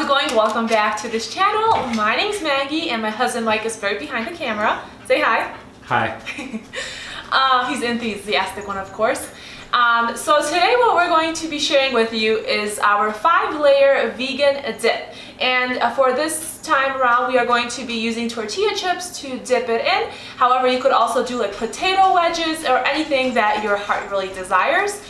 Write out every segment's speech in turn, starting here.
it going? Welcome back to this channel. My name's Maggie and my husband Mike is right behind the camera. Say hi. Hi. He's the enthusiastic one, of course. So today what we're going to be sharing with you is our 5-layer vegan dip. And for this time around, we are going to be using tortilla chips to dip it in. However, you could also do like potato wedges or anything that your heart really desires.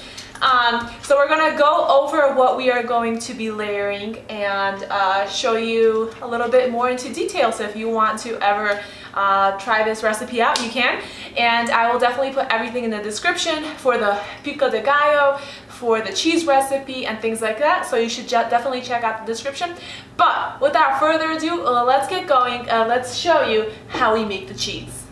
So we're gonna go over what we are going to be layering and show you a little bit more into detail. So if you want to ever try this recipe out, you can. And I will definitely put everything in the description for the Pico de Gallo, for the cheese recipe and things like that. So you should definitely check out the description. But without further ado, let's get going. Let's show you how we make the cheese.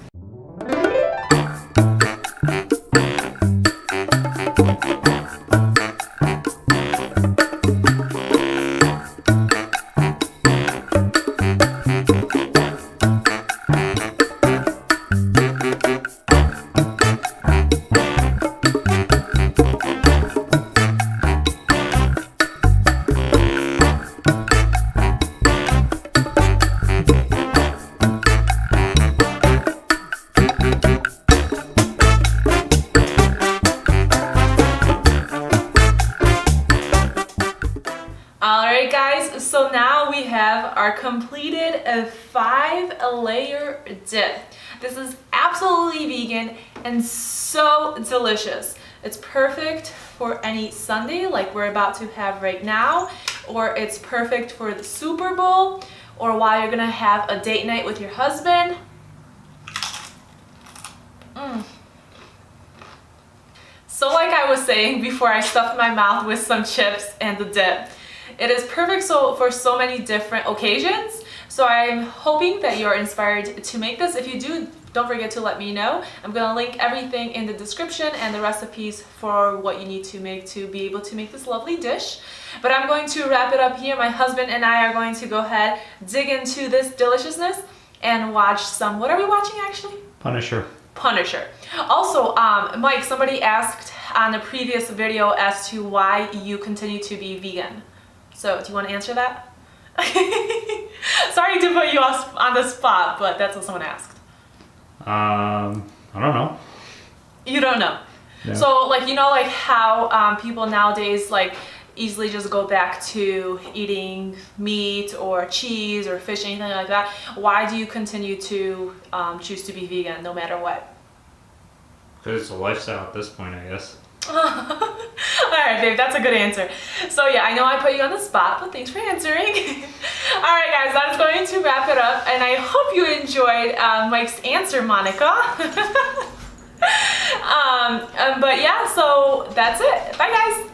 Alright guys, so now we have our completed 5-layer dip. This is absolutely vegan and so delicious. It's perfect for any Sunday like we're about to have right now, or it's perfect for the Super Bowl, or while you're gonna have a date night with your husband. So like I was saying before I stuffed my mouth with some chips and the dip, it is perfect for so many different occasions. So I'm hoping that you're inspired to make this. If you do, don't forget to let me know. I'm going to link everything in the description and the recipes for what you need to make to be able to make this lovely dish. But I'm going to wrap it up here. My husband and I are going to go ahead, dig into this deliciousness and watch some, what are we watching actually? Punisher. Also, Mike, somebody asked on a previous video as to why you continue to be vegan. So, do you want to answer that? Sorry to put you on the spot, but that's what someone asked. I don't know. You don't know? No. So, like, you know, like how people nowadays, like, easily just go back to eating meat or cheese or fish, anything like that. Why do you continue to choose to be vegan no matter what? Because it's a lifestyle at this point, I guess. Alright babe, that's a good answer. So yeah, I know I put you on the spot, but thanks for answering. Alright guys, that's going to wrap it up, and I hope you enjoyed Mike's answer, Monica. But yeah, so that's it. Bye guys.